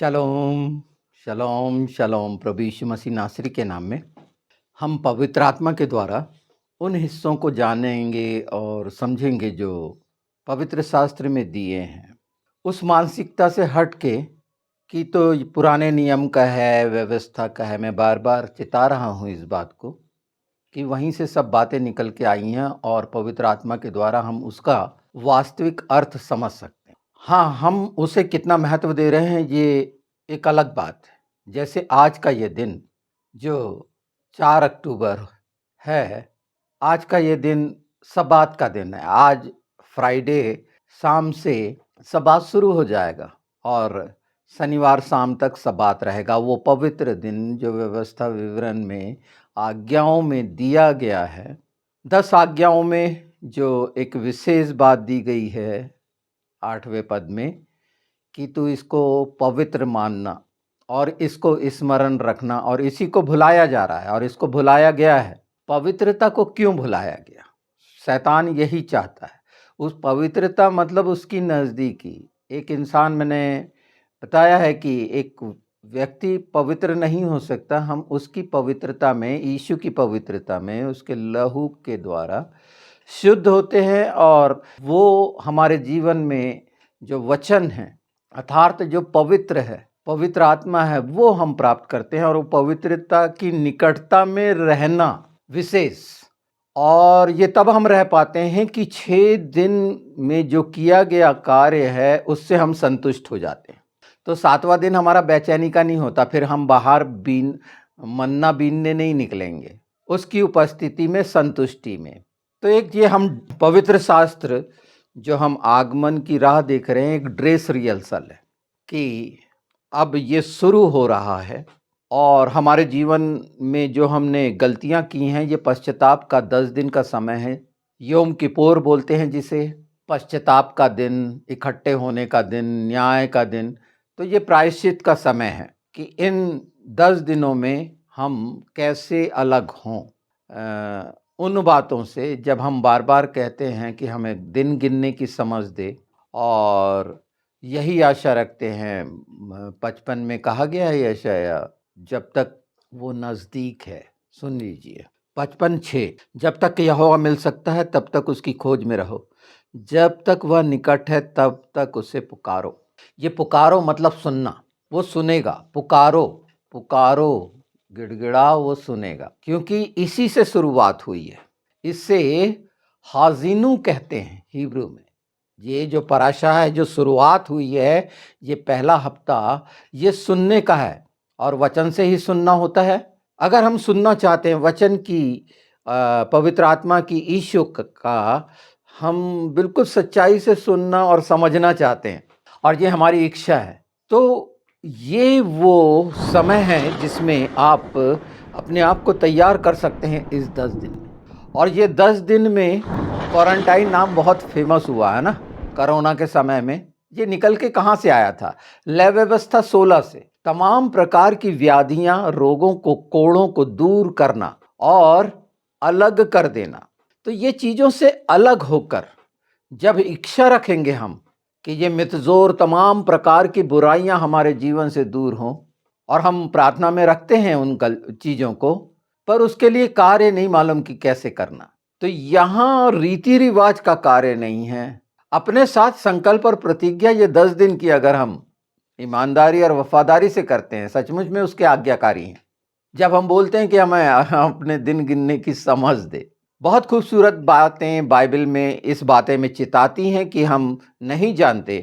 शलोम, शलोम, शलोम। प्रभु यीशु मसीह नासरी के नाम में हम पवित्र आत्मा के द्वारा उन हिस्सों को जानेंगे और समझेंगे जो पवित्र शास्त्र में दिए हैं। उस मानसिकता से हट के कि तो ये पुराने नियम का है, व्यवस्था का है। मैं बार बार चिता रहा हूँ इस बात को कि वहीं से सब बातें निकल के आई हैं और पवित्र आत्मा के द्वारा हम उसका वास्तविक अर्थ समझ सकते हैं। हाँ, हम उसे कितना महत्व दे रहे हैं ये एक अलग बात है। जैसे आज का ये दिन जो 4 अक्टूबर है, आज का ये दिन सब्बात का दिन है। आज फ्राइडे शाम से सब्बात शुरू हो जाएगा और शनिवार शाम तक सब्बात रहेगा। वो पवित्र दिन जो व्यवस्था विवरण में आज्ञाओं में दिया गया है, 10 आज्ञाओं में जो एक विशेष बात दी गई है 8वें पद में कि तू इसको पवित्र मानना और इसको स्मरण रखना, और इसी को भुलाया जा रहा है और इसको भुलाया गया है। पवित्रता को क्यों भुलाया गया? शैतान यही चाहता है। उस पवित्रता मतलब उसकी नज़दीकी। एक इंसान, मैंने बताया है कि एक व्यक्ति पवित्र नहीं हो सकता, हम उसकी पवित्रता में, यीशु की पवित्रता में, उसके लहू के द्वारा शुद्ध होते हैं और वो हमारे जीवन में जो वचन है अर्थात जो पवित्र है, पवित्र आत्मा है, वो हम प्राप्त करते हैं। और वो पवित्रता की निकटता में रहना विशेष, और ये तब हम रह पाते हैं कि 6 दिन में जो किया गया कार्य है उससे हम संतुष्ट हो जाते हैं। तो 7वां दिन हमारा बेचैनी का नहीं होता, फिर हम बाहर मन्ना बीनने नहीं निकलेंगे, उसकी उपस्थिति में, संतुष्टि में। तो एक ये हम पवित्र शास्त्र जो हम आगमन की राह देख रहे हैं, एक ड्रेस रिहर्सल है कि अब ये शुरू हो रहा है और हमारे जीवन में जो हमने गलतियां की हैं, ये पश्चाताप का 10 दिन का समय है। योम किपोर बोलते हैं जिसे, पश्चाताप का दिन, इकट्ठे होने का दिन, न्याय का दिन। तो ये प्रायश्चित का समय है कि इन 10 दिनों में हम कैसे अलग हों उन बातों से। जब हम बार बार कहते हैं कि हमें दिन गिनने की समझ दे, और यही आशा रखते हैं। 55 में कहा गया है यशायाह, जब तक वो नज़दीक है। सुन लीजिए 55:6, जब तक यहोवा मिल सकता है तब तक उसकी खोज में रहो, जब तक वह निकट है तब तक उसे पुकारो। ये पुकारो मतलब सुनना, वो सुनेगा। पुकारो, पुकारो, गिड़गिड़ाओ, वो सुनेगा, क्योंकि इसी से शुरुआत हुई है। इससे हाजिनू कहते हैं हिब्रू में। ये जो पराशा है, जो शुरुआत हुई है, ये पहला हफ्ता, ये सुनने का है और वचन से ही सुनना होता है। अगर हम सुनना चाहते हैं वचन की, पवित्र आत्मा की, ईशु का, हम बिल्कुल सच्चाई से सुनना और समझना चाहते हैं और ये हमारी इच्छा है, तो ये वो समय है जिसमें आप अपने आप को तैयार कर सकते हैं इस 10 दिन में। और ये 10 दिन में क्वारंटाइन नाम बहुत फेमस हुआ है ना, कोरोना के समय में। ये निकल के कहाँ से आया था? लय व्यवस्था 16 से। तमाम प्रकार की व्याधियां, रोगों को, कोड़ों को दूर करना और अलग कर देना। तो ये चीज़ों से अलग होकर जब इच्छा रखेंगे हम कि ये मितजोर तमाम प्रकार की बुराइयां हमारे जीवन से दूर हों, और हम प्रार्थना में रखते हैं उन चीज़ों को, पर उसके लिए कार्य नहीं मालूम कि कैसे करना। तो यहाँ रीति रिवाज का कार्य नहीं है, अपने साथ संकल्प और प्रतिज्ञा। ये 10 दिन की अगर हम ईमानदारी और वफादारी से करते हैं, सचमुच में उसके आज्ञाकारी हैं। जब हम बोलते हैं कि हमें अपने दिन गिनने की समझ दे, बहुत खूबसूरत बातें बाइबल में इस बातें में चिताती हैं कि हम नहीं जानते,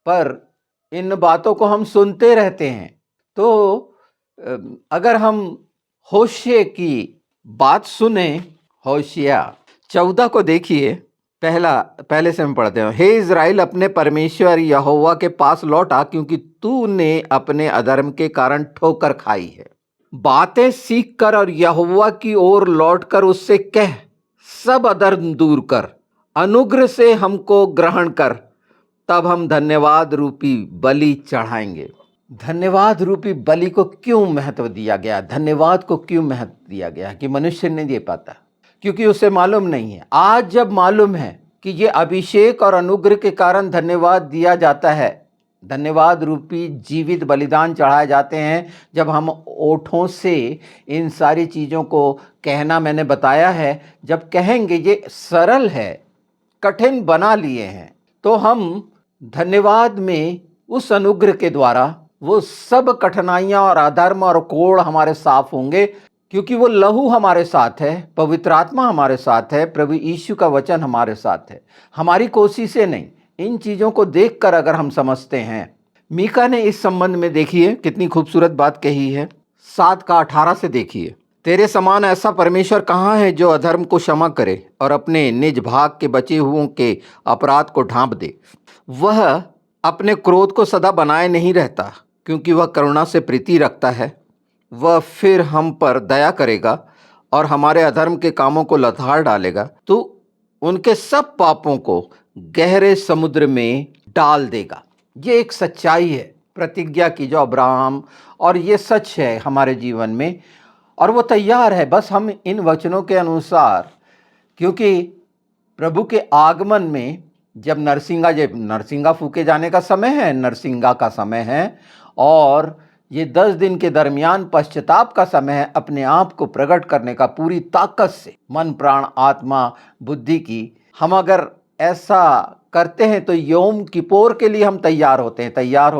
पर इन बातों को हम सुनते रहते हैं। तो अगर हम होशिया की बात सुने, होशिया 14 को देखिए, पहले से हम पढ़ते हैं। हे इज़राइल, अपने परमेश्वर यहोवा के पास लौटा, क्योंकि तूने अपने अधर्म के कारण ठोकर खाई है। बातें सीख कर और यहोवा की ओर लौटकर उससे कह, सब अधर्म दूर कर, अनुग्रह से हमको ग्रहण कर, तब हम धन्यवाद रूपी बलि चढ़ाएंगे। धन्यवाद रूपी बलि को क्यों महत्व दिया गया? धन्यवाद को क्यों महत्व दिया गया? कि मनुष्य नहीं दे पाता, क्योंकि उसे मालूम नहीं है। आज जब मालूम है कि ये अभिषेक और अनुग्रह के कारण धन्यवाद दिया जाता है, धन्यवाद रूपी जीवित बलिदान चढ़ाए जाते हैं जब हम ओठों से इन सारी चीज़ों को कहना मैंने बताया है। जब कहेंगे ये सरल है, कठिन बना लिए हैं, तो हम धन्यवाद में उस अनुग्रह के द्वारा वो सब कठिनाइयां और अधर्म और कोड़ हमारे साफ होंगे, क्योंकि वो लहू हमारे साथ है, पवित्र आत्मा हमारे साथ है, प्रभु यीशु का वचन हमारे साथ है। हमारी कोशिशें नहीं, इन चीज़ों को देखकर अगर हम समझते हैं। मीका ने इस संबंध में देखिए कितनी खूबसूरत बात कही है। 7:18 से देखिए, तेरे समान ऐसा परमेश्वर कहाँ है जो अधर्म को क्षमा करे और अपने निज भाग के बचे हुओं के अपराध को ढांप दे। वह अपने क्रोध को सदा बनाए नहीं रहता, क्योंकि वह करुणा से प्रीति रखता है। वह फिर हम पर दया करेगा और हमारे अधर्म के कामों को लथाड़ डालेगा, तो उनके सब पापों को गहरे समुद्र में डाल देगा। ये एक सच्चाई है प्रतिज्ञा की जो अब्राहम, और ये सच है हमारे जीवन में, और वो तैयार है बस हम इन वचनों के अनुसार। क्योंकि प्रभु के आगमन में जब नरसिंगा फूके जाने का समय है, नरसिंगा का समय है, और ये 10 दिन के दरमियान पश्चाताप का समय है, अपने आप को प्रकट करने का पूरी ताकत से, मन प्राण आत्मा बुद्धि की। हम अगर ऐसा करते हैं तो योम किपोर के लिए हम तैयार होते हैं। तैयार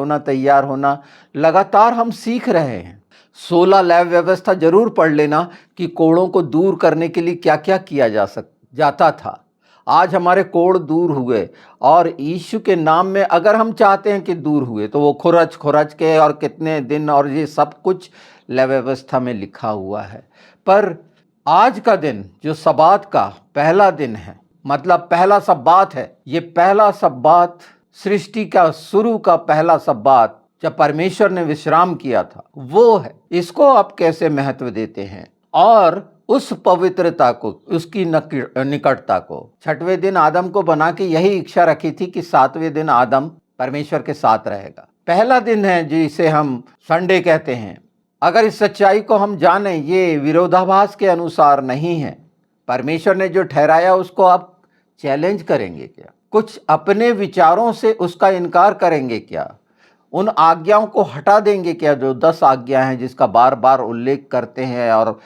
होना लगातार हम सीख रहे हैं। 16 लैव व्यवस्था जरूर पढ़ लेना कि कोड़ों को दूर करने के लिए क्या क्या किया जाता था। आज हमारे कोड़ दूर हुए, और यीशु के नाम में अगर हम चाहते हैं कि दूर हुए, तो वो खुरच के और कितने दिन, और ये सब कुछ लैव व्यवस्था में लिखा हुआ है। पर आज का दिन जो सब्बात का पहला दिन है, मतलब पहला सब्बात है, ये पहला सब्बात सृष्टि का शुरू का पहला सब्बात जब परमेश्वर ने विश्राम किया था, वो है। इसको आप कैसे महत्व देते हैं और उस पवित्रता को, उसकी निकटता को। 6वें दिन आदम को बना के यही इच्छा रखी थी कि 7वें दिन आदम परमेश्वर के साथ रहेगा। पहला दिन है जिसे हम संडे कहते हैं। अगर इस सच्चाई को हम जानें, ये विरोधाभास के अनुसार नहीं है। परमेश्वर ने जो ठहराया उसको आप चैलेंज करेंगे क्या? कुछ अपने विचारों से उसका इनकार करेंगे क्या? उन आज्ञाओं को हटा देंगे क्या जो 10 आज्ञा हैं जिसका बार बार उल्लेख करते हैं, और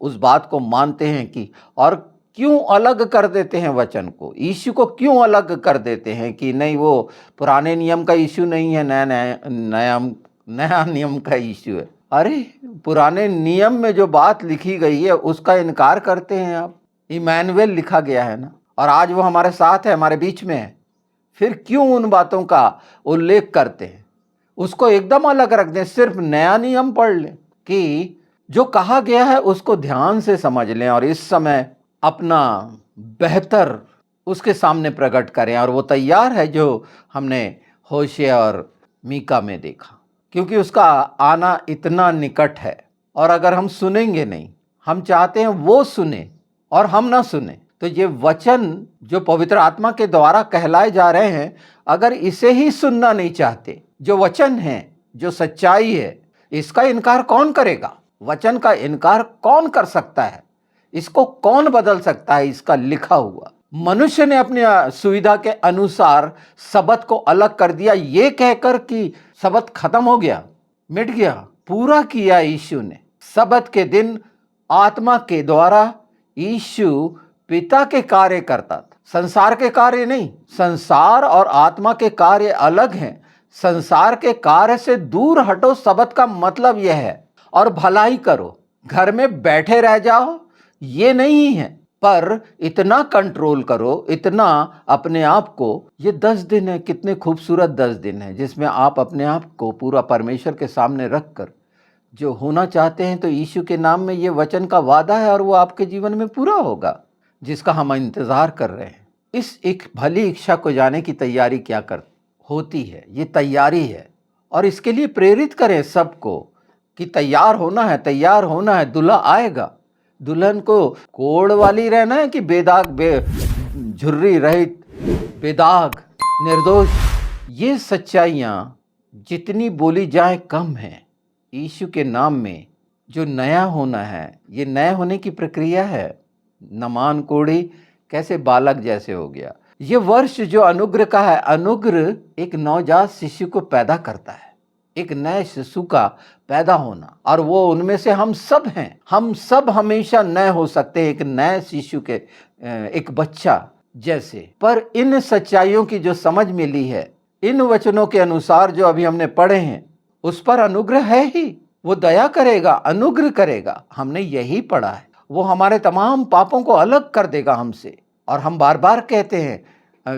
उस बात को मानते हैं कि, और क्यों अलग कर देते हैं वचन को, यीशु को क्यों अलग कर देते हैं कि नहीं वो पुराने नियम का यीशु नहीं है, नया नियम का यीशु है। अरे पुराने नियम में जो बात लिखी गई है उसका इनकार करते हैं आप। इमैनुएल लिखा गया है ना, और आज वो हमारे साथ है, हमारे बीच में है। फिर क्यों उन बातों का उल्लेख करते हैं? उसको एकदम अलग रख दें, सिर्फ नया नियम पढ़ लें कि जो कहा गया है उसको ध्यान से समझ लें, और इस समय अपना बेहतर उसके सामने प्रकट करें। और वो तैयार है जो हमने होशे और मीका में देखा, क्योंकि उसका आना इतना निकट है। और अगर हम सुनेंगे नहीं, हम चाहते हैं वो सुने और हम ना सुने, तो ये वचन जो पवित्र आत्मा के द्वारा कहलाए जा रहे हैं, अगर इसे ही सुनना नहीं चाहते, जो वचन है, जो सच्चाई है, इसका इनकार कौन करेगा? वचन का इनकार कौन कर सकता है? इसको कौन बदल सकता है? इसका लिखा हुआ। मनुष्य ने अपनी सुविधा के अनुसार सबत को अलग कर दिया, ये कहकर कि सबत खत्म हो गया, मिट गया। पूरा किया यीशु ने। सबत के दिन आत्मा के द्वारा यीशु पिता के कार्य करता था, संसार के कार्य नहीं। संसार और आत्मा के कार्य अलग हैं। संसार के कार्य से दूर हटो, सबत का मतलब यह है। और भलाई करो, घर में बैठे रह जाओ, ये नहीं है, पर इतना कंट्रोल करो, इतना अपने आप को। ये 10 दिन है, कितने खूबसूरत 10 दिन है, जिसमें आप अपने आप को पूरा परमेश्वर के सामने रखकर जो होना चाहते हैं, तो यीशु के नाम में ये वचन का वादा है, और वो आपके जीवन में पूरा होगा, जिसका हम इंतजार कर रहे हैं। इस एक भली इच्छा को जाने की तैयारी क्या कर होती है, ये तैयारी है। और इसके लिए प्रेरित करें सबको कि तैयार होना है, दूल्हा आएगा। दुल्हन को कोड़ वाली रहना है कि बेदाग, झुर्री रहित, बेदाग, निर्दोष। ये सच्चाइयाँ जितनी बोली जाए कम है। यीशु के नाम में जो नया होना है, ये नया होने की प्रक्रिया है। नमान कोढ़ी कैसे बालक जैसे हो गया, ये वर्ष जो अनुग्रह का है, अनुग्रह एक नवजात शिशु को पैदा करता है, एक नए शिशु का पैदा होना, और वो उनमें से हम सब हैं। हम सब हमेशा नए हो सकते हैं, एक नए शिशु के, एक बच्चा जैसे। पर इन सच्चाइयों की जो समझ मिली है, इन वचनों के अनुसार जो अभी हमने पढ़े हैं, उस पर अनुग्रह है ही। वो दया करेगा, अनुग्रह करेगा, हमने यही पढ़ा है। वो हमारे तमाम पापों को अलग कर देगा हमसे। और हम बार बार कहते हैं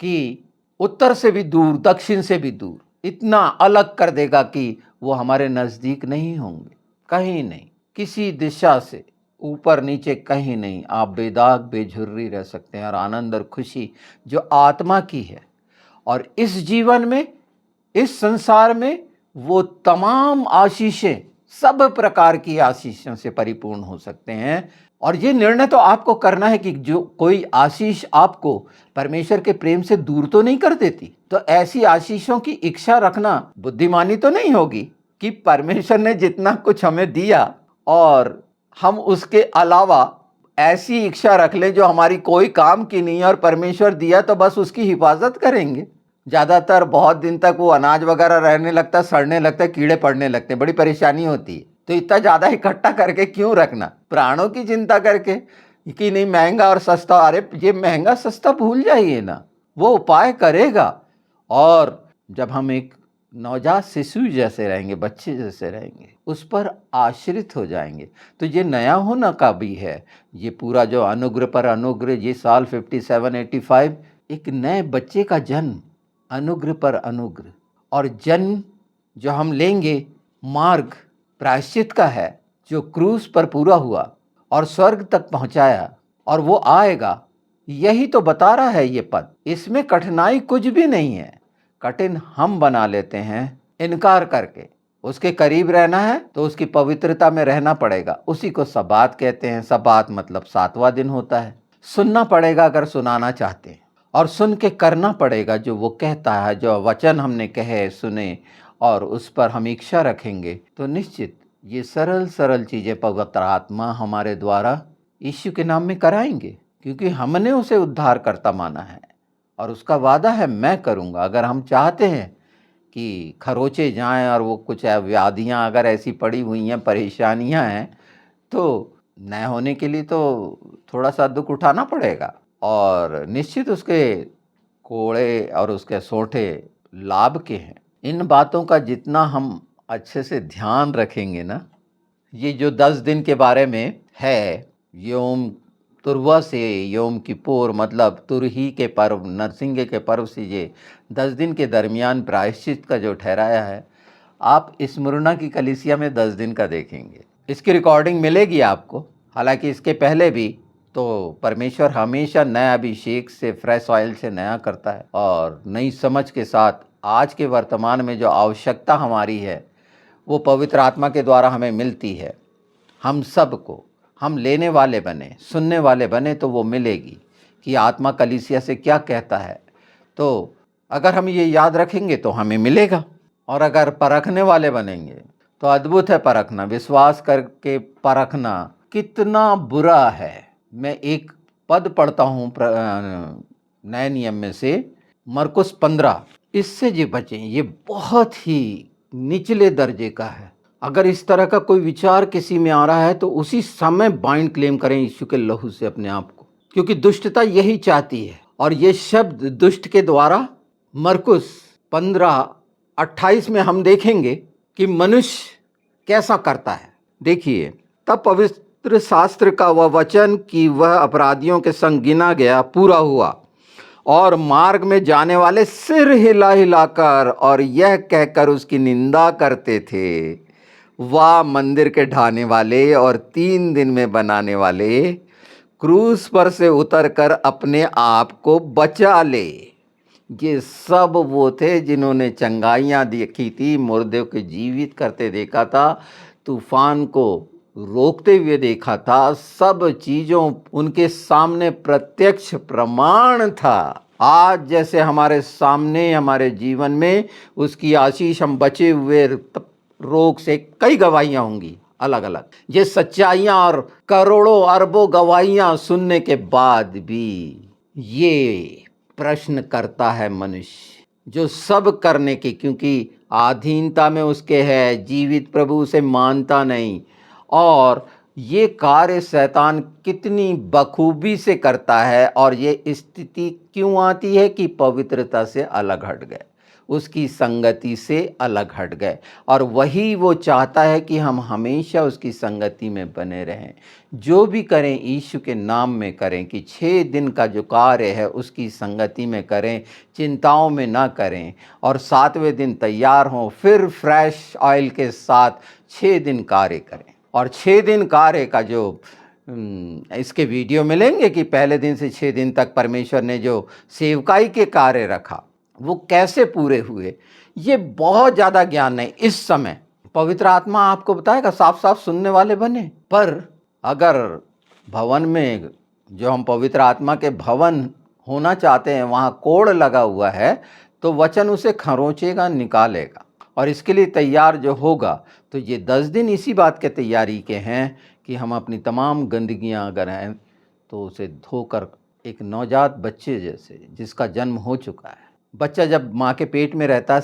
कि उत्तर से भी दूर, दक्षिण से भी दूर, इतना अलग कर देगा कि वो हमारे नजदीक नहीं होंगे, कहीं नहीं, किसी दिशा से, ऊपर नीचे कहीं नहीं। आप बेदाग बेझुर्री रह सकते हैं, और आनंद और खुशी जो आत्मा की है, और इस जीवन में, इस संसार में, वो तमाम आशीषें, सब प्रकार की आशीषों से परिपूर्ण हो सकते हैं। और ये निर्णय तो आपको करना है कि जो कोई आशीष आपको परमेश्वर के प्रेम से दूर तो नहीं कर देती। तो ऐसी आशीषों की इच्छा रखना बुद्धिमानी तो नहीं होगी कि परमेश्वर ने जितना कुछ हमें दिया और हम उसके अलावा ऐसी इच्छा रख लें जो हमारी कोई काम की नहीं है, और परमेश्वर दिया तो बस उसकी हिफाजत करेंगे। ज़्यादातर बहुत दिन तक वो अनाज वगैरह रहने लगता है, सड़ने लगता है, कीड़े पड़ने लगते हैं, बड़ी परेशानी होती है। तो इतना ज़्यादा इकट्ठा करके क्यों रखना, प्राणों की चिंता करके कि नहीं महंगा और सस्ता। अरे ये महंगा सस्ता भूल जाइए ना, वो उपाय करेगा। और जब हम एक नवजात शिशु जैसे रहेंगे, बच्चे जैसे रहेंगे, उस पर आश्रित हो जाएंगे। तो ये नया होना का भी है, ये पूरा जो अनुग्रह पर अनुग्रह, ये साल 5785, एक नए बच्चे का जन्म, अनुग्रह पर अनुग्रह। और जन्म जो हम लेंगे, मार्ग प्रायश्चित का है, जो क्रूस पर पूरा हुआ और स्वर्ग तक पहुंचाया, और वो आएगा, यही तो बता रहा है ये पद। इसमें कठिनाई कुछ भी नहीं है। कठिन हम बना लेते हैं इनकार करके। उसके करीब रहना है तो उसकी पवित्रता में रहना पड़ेगा। उसी को सबात कहते हैं। सबात मतलब 7वां दिन होता है। सुनना पड़ेगा अगर सुनाना चाहते हैं, और सुन के करना पड़ेगा जो वो कहता है। जो वचन हमने कहे, सुने, और उस पर हम इच्छा रखेंगे, तो निश्चित ये सरल सरल चीज़ें पवित्र आत्मा हमारे द्वारा यीशु के नाम में कराएंगे, क्योंकि हमने उसे उद्धारकर्ता माना है, और उसका वादा है मैं करूँगा। अगर हम चाहते हैं कि खरोचे जाएं, और वो कुछ व्याधियाँ अगर ऐसी पड़ी हुई हैं, परेशानियाँ हैं, तो नए होने के लिए तो थोड़ा सा दुख उठाना पड़ेगा। और निश्चित उसके कोड़े और उसके सोंठे लाभ के हैं। इन बातों का जितना हम अच्छे से ध्यान रखेंगे ना, ये जो 10 दिन के बारे में है, योम तुरवा से योम किपुर, मतलब तुरही के पर्व, नरसिंगे के पर्व से ये 10 दिन के दरमियान प्रायश्चित का जो ठहराया है, आप स्मुरना की कलीसिया में 10 दिन का देखेंगे। इसकी रिकॉर्डिंग मिलेगी आपको। हालांकि इसके पहले भी तो परमेश्वर हमेशा नया अभिषेक से, फ्रेश ऑयल से नया करता है, और नई समझ के साथ आज के वर्तमान में जो आवश्यकता हमारी है, वो पवित्र आत्मा के द्वारा हमें मिलती है। हम सबको, हम लेने वाले बने, सुनने वाले बने, तो वो मिलेगी कि आत्मा कलीसिया से क्या कहता है। तो अगर हम ये याद रखेंगे तो हमें मिलेगा। और अगर परखने वाले बनेंगे तो अद्भुत है परखना, विश्वास करके परखना कितना बुरा है। मैं एक पद पढ़ता हूँ नए नियम में से, मरकुस 15, इससे जी बचें। ये बहुत ही निचले दर्जे का है। अगर इस तरह का कोई विचार किसी में आ रहा है तो उसी समय बाइंड क्लेम करें यीशु के लहू से अपने आप को, क्योंकि दुष्टता यही चाहती है। और ये शब्द दुष्ट के द्वारा मरकुस 15:28 में हम देखेंगे कि मनुष्य कैसा करता है। देखिए, तब पवित्र शास्त्र का वह वचन कि वह अपराधियों के संग गिना गया पूरा हुआ, और मार्ग में जाने वाले सिर हिला हिलाकर और यह कहकर उसकी निंदा करते थे, वाह मंदिर के ढाने वाले और 3 दिन में बनाने वाले, क्रूस पर से उतरकर अपने आप को बचा ले। ये सब वो थे जिन्होंने चंगाइयाँ देखी थी, मुर्दे को जीवित करते देखा था, तूफान को रोकते हुए देखा था। सब चीज़ों उनके सामने प्रत्यक्ष प्रमाण था। आज जैसे हमारे सामने, हमारे जीवन में उसकी आशीष, हम बचे हुए रोग से कई गवाहियाँ होंगी अलग अलग। ये सच्चाइयाँ और करोड़ों अरबों गवाहियाँ सुनने के बाद भी ये प्रश्न करता है मनुष्य, जो सब करने की, क्योंकि आधीनता में उसके है, जीवित प्रभु उसे मानता नहीं। और ये कार्य शैतान कितनी बखूबी से करता है, और ये स्थिति क्यों आती है कि पवित्रता से अलग हट गए, उसकी संगति से अलग हट गए। और वही वो चाहता है कि हम हमेशा उसकी संगति में बने रहें। जो भी करें यीशु के नाम में करें, कि 6 दिन का जो कार्य है उसकी संगति में करें, चिंताओं में ना करें, और 7वें दिन तैयार हों, फिर फ्रेश ऑयल के साथ 6 दिन कार्य करें। और 6 दिन कार्य का जो इसके वीडियो मिलेंगे कि पहले दिन से 6 दिन तक परमेश्वर ने जो सेवकाई के कार्य रखा वो कैसे पूरे हुए। ये बहुत ज़्यादा ज्ञान नहीं इस समय, पवित्र आत्मा आपको बताएगा, साफ साफ सुनने वाले बने। पर अगर भवन में, जो हम पवित्र आत्मा के भवन होना चाहते हैं, वहाँ कोड़ लगा हुआ है, तो वचन उसे खरोंचेगा, निकालेगा। और इसके लिए तैयार जो होगा, तो ये 10 दिन इसी बात के तैयारी के हैं कि हम अपनी तमाम गंदगियाँ अगर हैं तो उसे धोकर, एक नवजात बच्चे जैसे जिसका जन्म हो चुका है, बच्चा जब माँ के पेट में रहता है,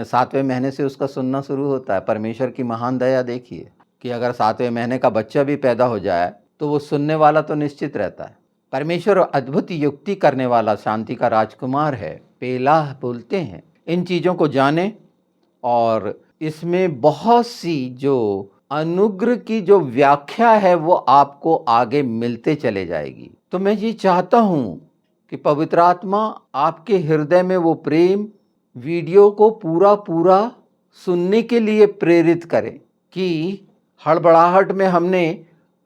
7वें महीने से उसका सुनना शुरू होता है। परमेश्वर की महान दया देखिए कि अगर 7वें महीने का बच्चा भी पैदा हो जाए तो वो सुनने वाला तो निश्चित रहता है। परमेश्वर अद्भुत युक्ति करने वाला शांति का राजकुमार है, पेलाह बोलते हैं। इन चीज़ों को जाने, और इसमें बहुत सी जो अनुग्रह की जो व्याख्या है वो आपको आगे मिलते चले जाएगी। तो मैं ये चाहता हूँ कि पवित्र आत्मा आपके हृदय में वो प्रेम, वीडियो को पूरा पूरा सुनने के लिए प्रेरित करे, कि हड़बड़ाहट में हमने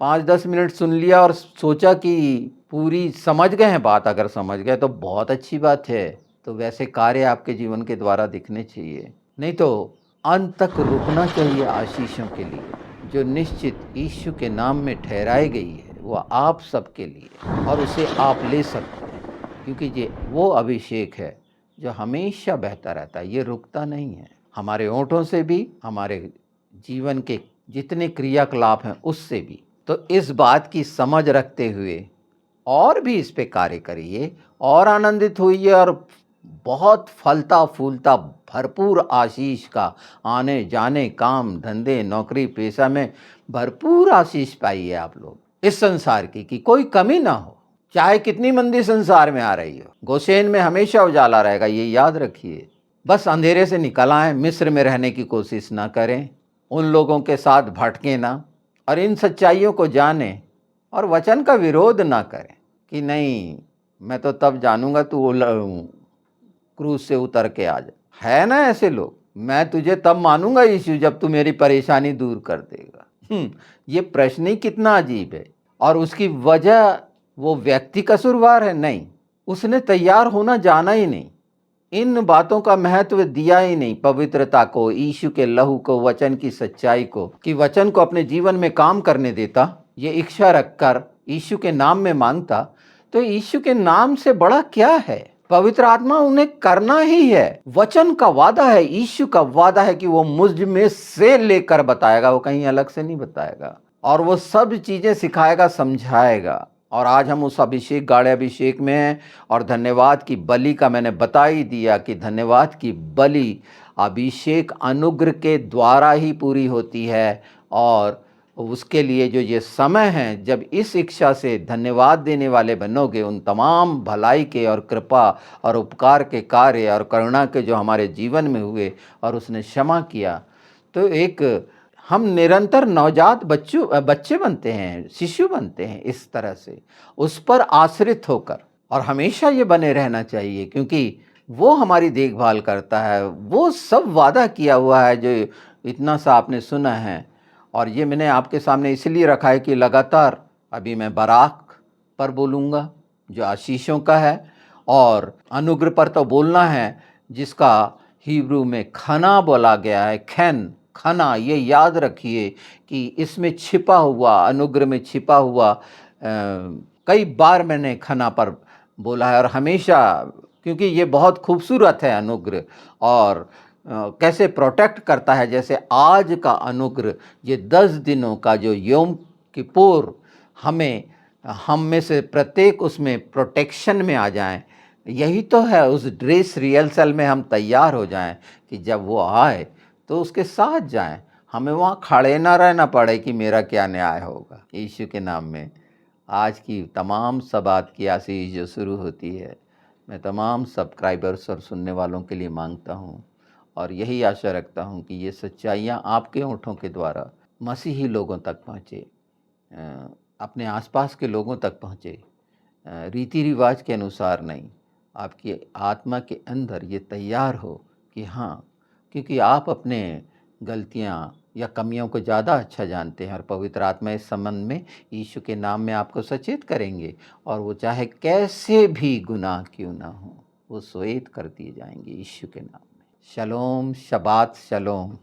5-10 मिनट सुन लिया और सोचा कि पूरी समझ गए हैं बात। अगर समझ गए तो बहुत अच्छी बात है, तो वैसे कार्य आपके जीवन के द्वारा दिखने चाहिए, नहीं तो अंत तक रुकना चाहिए आशीषों के लिए, जो निश्चित यीशु के नाम में ठहराई गई है, वो आप सबके लिए, और उसे आप ले सकते हैं, क्योंकि ये वो अभिषेक है जो हमेशा बहता रहता है, ये रुकता नहीं है। हमारे ओंठों से भी, हमारे जीवन के जितने क्रियाकलाप हैं उससे भी। तो इस बात की समझ रखते हुए और भी इस पे कार्य करिए, और आनंदित होइए, और बहुत फलता फूलता भरपूर आशीष का आने जाने, काम धंधे, नौकरी पेशा में भरपूर आशीष पाइए आप लोग, इस संसार की, कि कोई कमी ना हो। चाहे कितनी मंदी संसार में आ रही हो, गोशेन में हमेशा उजाला रहेगा, ये याद रखिए। बस अंधेरे से निकल आए, मिस्र में रहने की कोशिश ना करें, उन लोगों के साथ भटके ना, और इन सच्चाइयों को जाने, और वचन का विरोध ना करें कि नहीं मैं तो तब जानूंगा तू क्रूज से उतर के आ जा। है ना ऐसे लोग, मैं तुझे तब मानूंगा यीशु जब तू मेरी परेशानी दूर कर देगा। ये प्रश्न ही कितना अजीब है। और उसकी वजह वो व्यक्ति कसूरवार है? नहीं, उसने तैयार होना जाना ही नहीं, इन बातों का महत्व दिया ही नहीं, पवित्रता को, यीशु के लहू को, वचन की सच्चाई को, कि वचन को अपने जीवन में काम करने देता, ये इच्छा रखकर यीशु के नाम में मांगता। तो यीशु के नाम से बड़ा क्या है? पवित्र आत्मा उन्हें करना ही है। वचन का वादा है, यीशु का वादा है कि वो मुझ में से लेकर बताएगा, वो कहीं अलग से नहीं बताएगा, और वो सब चीजें सिखाएगा, समझाएगा। और आज हम उस अभिषेक, गाढ़े अभिषेक में हैं। और धन्यवाद की बलि का मैंने बता ही दिया कि धन्यवाद की बलि अभिषेक अनुग्रह के द्वारा ही पूरी होती है। और उसके लिए जो ये समय है, जब इस इच्छा से धन्यवाद देने वाले बनोगे, उन तमाम भलाई के और कृपा और उपकार के कार्य और करुणा के जो हमारे जीवन में हुए और उसने क्षमा किया, तो एक हम निरंतर नवजात बच्चे बनते हैं, शिशु बनते हैं, इस तरह से उस पर आश्रित होकर। और हमेशा ये बने रहना चाहिए, क्योंकि वो हमारी देखभाल करता है। वो सब वादा किया हुआ है जो इतना सा आपने सुना है। और ये मैंने आपके सामने इसलिए रखा है कि लगातार अभी मैं बराक पर बोलूँगा जो आशीषों का है, और अनुग्रह पर तो बोलना है जिसका हिब्रू में खना बोला गया है, खैन, खना। ये याद रखिए कि इसमें छिपा हुआ, अनुग्रह में छिपा हुआ, कई बार मैंने खना पर बोला है, और हमेशा, क्योंकि ये बहुत खूबसूरत है अनुग्रह, और कैसे प्रोटेक्ट करता है। जैसे आज का अनुग्रह, ये 10 दिनों का जो योम किपुर हमें हम में से प्रत्येक उसमें प्रोटेक्शन में आ जाएं। यही तो है, उस ड्रेस रिहर्सल में हम तैयार हो जाएं कि जब वो आए तो उसके साथ जाएं, हमें वहाँ खड़े ना रहना पड़े कि मेरा क्या न्याय होगा। यीशु के नाम में आज की तमाम सबात की आशीष जो शुरू होती है, मैं तमाम सब्सक्राइबर्स और सुनने वालों के लिए मांगता हूँ और यही आशा रखता हूँ कि ये सच्चाइयाँ आपके होठों के द्वारा मसीही लोगों तक पहुँचे, अपने आसपास के लोगों तक पहुँचे, रीति रिवाज के अनुसार नहीं, आपकी आत्मा के अंदर ये तैयार हो कि हाँ, क्योंकि आप अपने गलतियाँ या कमियों को ज़्यादा अच्छा जानते हैं और पवित्र आत्मा इस संबंध में यीशु के नाम में आपको सचेत करेंगे और वो चाहे कैसे भी गुनाह क्यों ना हो, वो श्वेत कर दिए जाएंगे यीशु के नाम में। शलोम, शबात शलोम।